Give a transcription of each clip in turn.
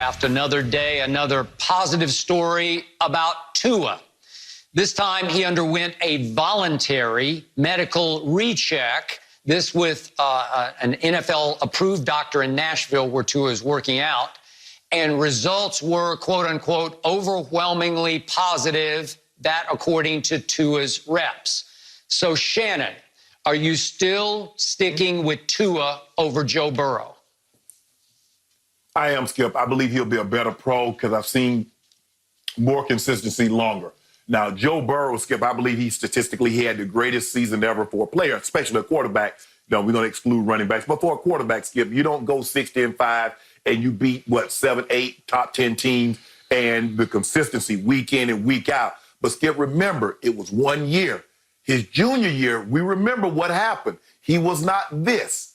After another day, another positive story about Tua. This time he underwent a voluntary medical recheck. This with an NFL-approved doctor in Nashville where Tua is working out. And results were, quote unquote, overwhelmingly positive. That according to Tua's reps. So Shannon, are you still sticking with Tua over Joe Burrow? I am, Skip. I believe he'll be a better pro because I've seen more consistency longer. Now, Joe Burrow, Skip, I believe he had the greatest season ever for a player, especially a quarterback. No, we're going to exclude running backs. But for a quarterback, Skip, you don't go 60-5 and you beat, 7, 8 top 10 teams and the consistency week in and week out. But, Skip, remember, it was 1 year. His junior year, we remember what happened. He was not this.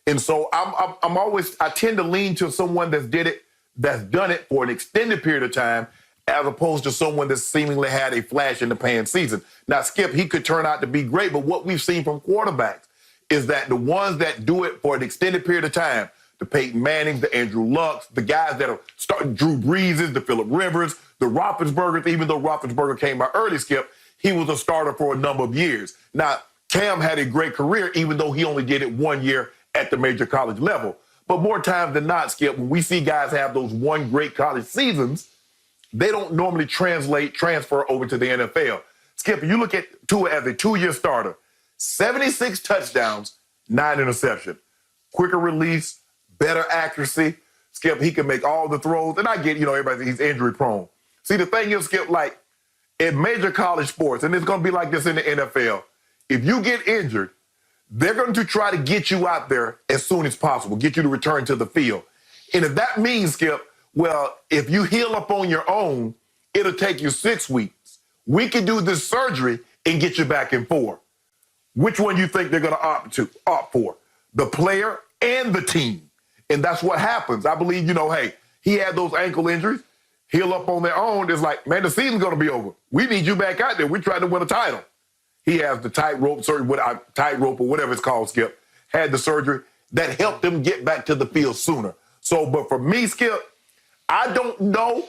And so I tend to lean to someone that's done it for an extended period of time, as opposed to someone that seemingly had a flash in the pan season. Now, Skip, he could turn out to be great, but what we've seen from quarterbacks is that the ones that do it for an extended period of time, the Peyton Mannings, the Andrew Lucks, the guys that are starting, Drew Breeses, the Phillip Rivers, the Roethlisbergers, even though Roethlisberger came out early, Skip, he was a starter for a number of years. Now, Cam had a great career, even though he only did it 1 year at the major college level. But more times than not, Skip, when we see guys have those one great college seasons, they don't normally transfer over to the NFL. Skip, you look at Tua as a 2-year starter, 76 touchdowns, 9 interceptions. Quicker release, better accuracy. Skip, he can make all the throws. And I get, everybody, he's injury prone. See, the thing is, Skip, like in major college sports, and it's going to be like this in the NFL, if you get injured, they're going to try to get you out there as soon as possible, get you to return to the field. And if that means, Skip, well, if you heal up on your own, it'll take you 6 weeks. We can do this surgery and get you back in 4. Which one do you think they're going to opt for? The player and the team. And that's what happens. I believe, hey, he had those ankle injuries, heal up on their own. It's like, man, the season's going to be over. We need you back out there. We're trying to win a title. He has the tightrope or whatever it's called, Skip, had the surgery that helped him get back to the field sooner. So, but for me, Skip, I don't know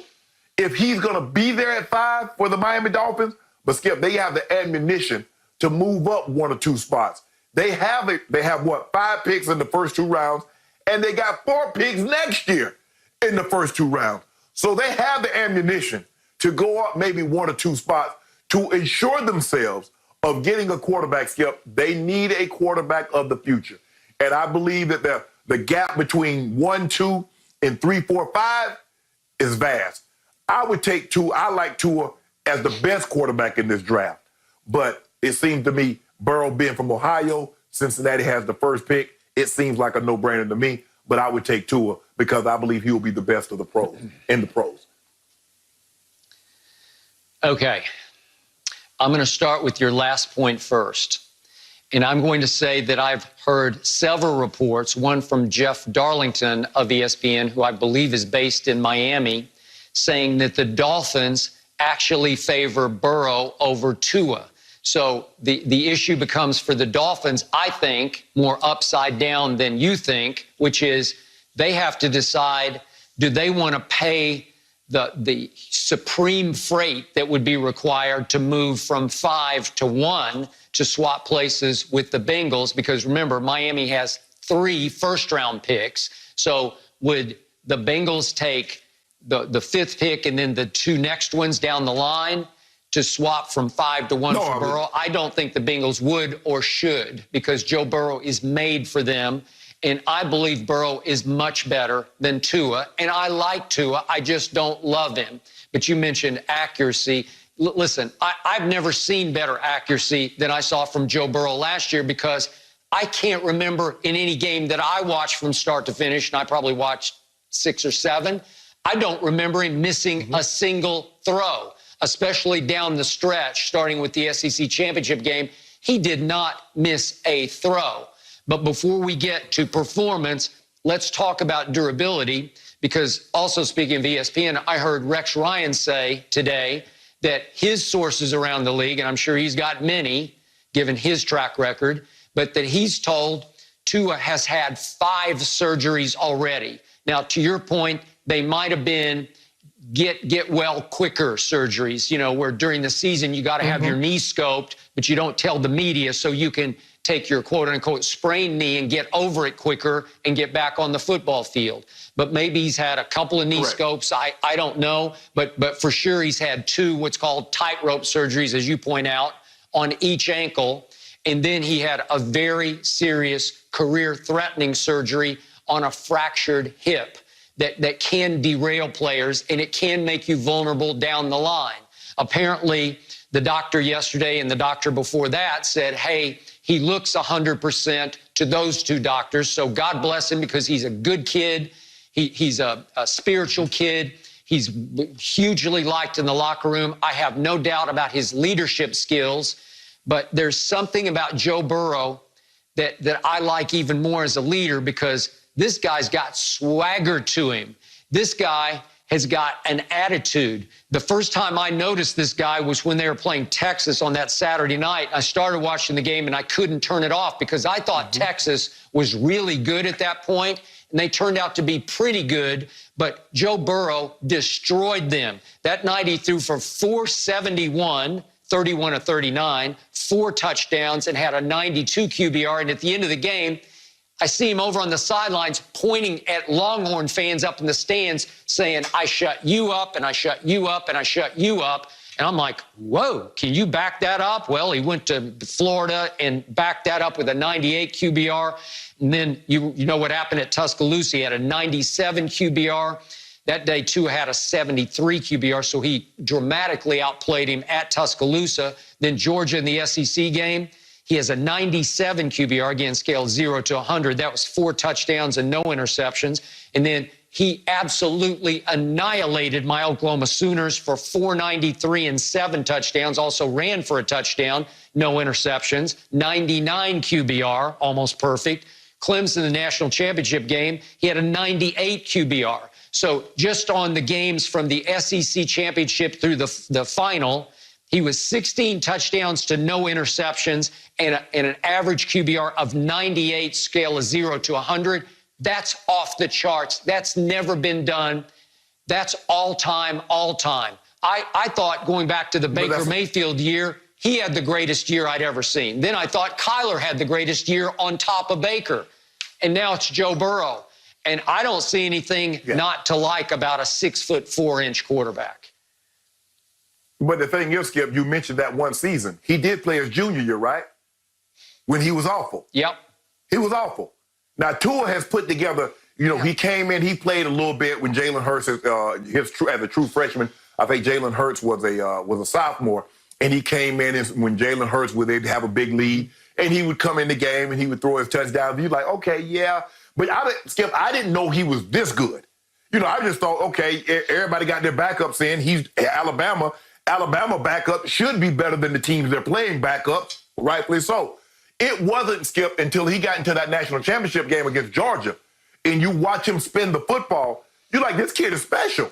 if he's going to be there at 5 for the Miami Dolphins, but Skip, they have the ammunition to move up 1 or 2 spots. They have 5 picks in the first 2 rounds, and they got 4 picks next year in the first 2 rounds. So they have the ammunition to go up maybe 1 or 2 spots to ensure themselves of getting a quarterback, Skip. They need a quarterback of the future. And I believe that the gap between 1, 2, and 3, 4, 5 is vast. I would take Tua. I like Tua as the best quarterback in this draft. But it seems to me, Burrow being from Ohio, Cincinnati has the first pick. It seems like a no-brainer to me. But I would take Tua because I believe he will be the best of the pros in the pros. Okay. I'm going to start with your last point first. And I'm going to say that I've heard several reports, one from Jeff Darlington of ESPN, who I believe is based in Miami, saying that the Dolphins actually favor Burrow over Tua. So the issue becomes for the Dolphins, I think, more upside down than you think, which is they have to decide, do they want to pay the supreme freight that would be required to move from 5 to 1 to swap places with the Bengals? Because remember, Miami has 3 first-round picks. So would the Bengals take the 5th pick and then the 2 next ones down the line to swap from 5 to 1 for Burrow? I don't think the Bengals would or should, because Joe Burrow is made for them. And I believe Burrow is much better than Tua. And I like Tua. I just don't love him. But you mentioned accuracy. Listen, I've never seen better accuracy than I saw from Joe Burrow last year, because I can't remember in any game that I watched from start to finish, and I probably watched 6 or 7, I don't remember him missing a single throw, especially down the stretch, starting with the SEC championship game. He did not miss a throw. But before we get to performance, let's talk about durability, because also speaking of ESPN, I heard Rex Ryan say today that his sources around the league, and I'm sure he's got many, given his track record, but that he's told Tua has had 5 surgeries already. Now, to your point, they might have been get well quicker surgeries, where during the season you got to have your knee scoped, but you don't tell the media so you can take your quote unquote sprained knee and get over it quicker and get back on the football field. But maybe he's had a couple of knee scopes. I don't know, but for sure he's had 2 what's called tightrope surgeries, as you point out, on each ankle. And then he had a very serious career-threatening surgery on a fractured hip that can derail players, and it can make you vulnerable down the line. Apparently, the doctor yesterday and the doctor before that said, hey, he looks 100% to those 2 doctors, so God bless him because he's a good kid. He's a spiritual kid. He's hugely liked in the locker room. I have no doubt about his leadership skills, but there's something about Joe Burrow that I like even more as a leader, because this guy's got swagger to him. This guy has got an attitude. The first time I noticed this guy was when they were playing Texas on that Saturday night. I started watching the game and I couldn't turn it off because I thought Texas was really good at that point, and they turned out to be pretty good, but Joe Burrow destroyed them. That night he threw for 471, 31 of 39, 4 touchdowns, and had a 92 QBR, and at the end of the game, I see him over on the sidelines pointing at Longhorn fans up in the stands saying, I shut you up, and I shut you up, and I shut you up. And I'm like, whoa, can you back that up? Well, he went to Florida and backed that up with a 98 QBR. And then you know what happened at Tuscaloosa. He had a 97 QBR. That day, Tua had a 73 QBR, so he dramatically outplayed him at Tuscaloosa. Then Georgia in the SEC game, he has a 97 QBR, again, scale 0 to 100. That was 4 touchdowns and no interceptions. And then he absolutely annihilated my Oklahoma Sooners for 493 and 7 touchdowns, also ran for a touchdown, no interceptions, 99 QBR, almost perfect. Clemson, the national championship game, he had a 98 QBR. So just on the games from the SEC championship through the final, he was 16 touchdowns to no interceptions and an average QBR of 98, scale of 0 to 100. That's off the charts. That's never been done. That's all time, all time. I thought going back to the Baker Mayfield year, he had the greatest year I'd ever seen. Then I thought Kyler had the greatest year on top of Baker. And now it's Joe Burrow. And I don't see anything not to like about a 6'4" quarterback. But the thing is, Skip, you mentioned that one season. He did play his junior year, right? When he was awful. Yep. He was awful. Now, Tua has put together, he came in, he played a little bit when Jalen Hurts, as a true freshman. I think Jalen Hurts was a sophomore, and he came in when Jalen Hurts they'd have a big lead, and he would come in the game and he would throw his touchdown. You're like, okay, yeah. But Skip, I didn't know he was this good. I just thought, okay, everybody got their backups in. He's Alabama. Alabama backup should be better than the teams they're playing backup, rightfully so. It wasn't, Skip, until he got into that national championship game against Georgia, and you watch him spin the football, you're like, this kid is special.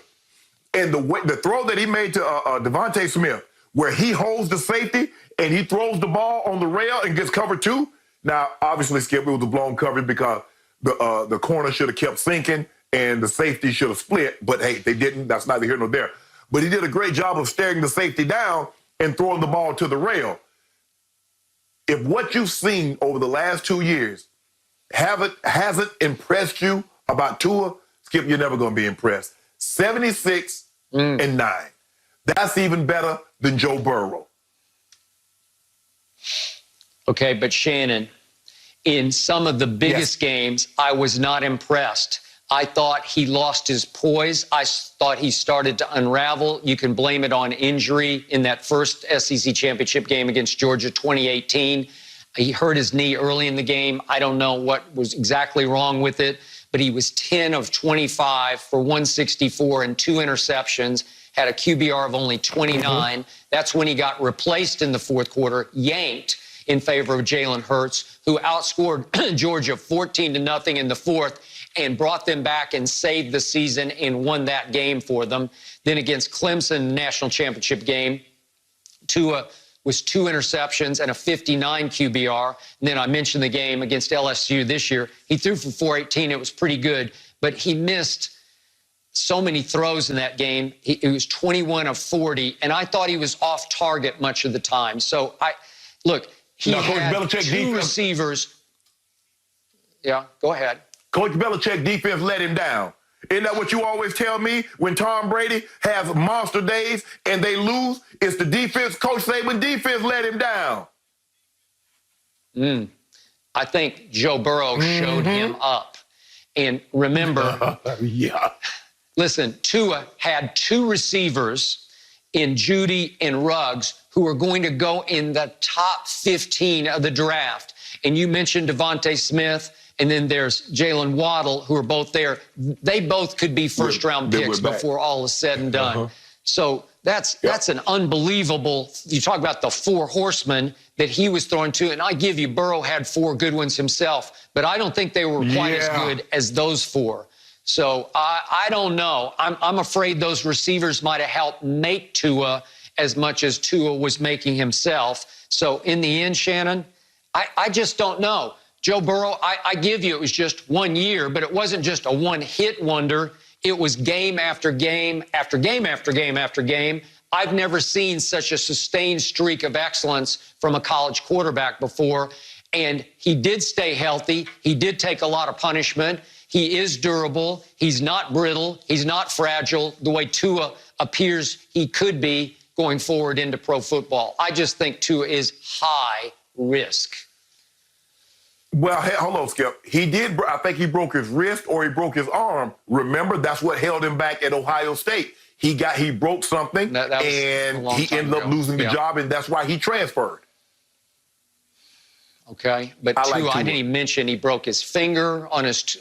And the throw that he made to Devontae Smith, where he holds the safety and he throws the ball on the rail and gets covered too. Now, obviously, Skip, it was a blown coverage because the corner should have kept sinking and the safety should have split. But, hey, they didn't. That's neither here nor there. But he did a great job of staring the safety down and throwing the ball to the rail. If what you've seen over the last 2 years hasn't impressed you about Tua, Skip, you're never going to be impressed. 76 and 9. That's even better than Joe Burrow. Okay, but Shannon, in some of the biggest games, I was not impressed. I thought he lost his poise. I thought he started to unravel. You can blame it on injury in that first SEC championship game against Georgia 2018. He hurt his knee early in the game. I don't know what was exactly wrong with it, but he was 10 of 25 for 164 and 2 interceptions, had a QBR of only 29. That's when he got replaced in the fourth quarter, yanked in favor of Jalen Hurts, who outscored Georgia 14-0 in the fourth and brought them back and saved the season and won that game for them. Then against Clemson, national championship game, Tua was 2 interceptions and a 59 QBR. And then I mentioned the game against LSU this year. He threw for 418. It was pretty good, but he missed so many throws in that game. He was 21 of 40, and I thought he was off target much of the time. So, he had two receivers. Yeah, go ahead. Coach Belichick defense let him down. Isn't that what you always tell me when Tom Brady has monster days and they lose? It's the defense. Coach Saban defense let him down. I think Joe Burrow showed him up. And remember, listen, Tua had two receivers in Judy and Ruggs who are going to go in the top 15 of the draft. And you mentioned Devontae Smith, and then there's Jalen Waddle, who are both there. They both could be first-round picks before all is said and done. So that's an unbelievable, you talk about the four horsemen that he was throwing to, and I give you, Burrow had four good ones himself, but I don't think they were quite as good as those four. So I don't know. I'm afraid those receivers might have helped make Tua as much as Tua was making himself. So in the end, Shannon, I just don't know. Joe Burrow, I give you, it was just 1 year, but it wasn't just a one-hit wonder. It was game after game after game after game after game. I've never seen such a sustained streak of excellence from a college quarterback before. And he did stay healthy. He did take a lot of punishment. He is durable. He's not brittle. He's not fragile the way Tua appears he could be going forward into pro football. I just think Tua is high risk. Well, hey, hold on, Skip. I think he broke his wrist or he broke his arm. Remember, that's what held him back at Ohio State. He broke something, and he ended up losing the job, and that's why he transferred. Okay, but Tua, I didn't even mention he broke his finger on his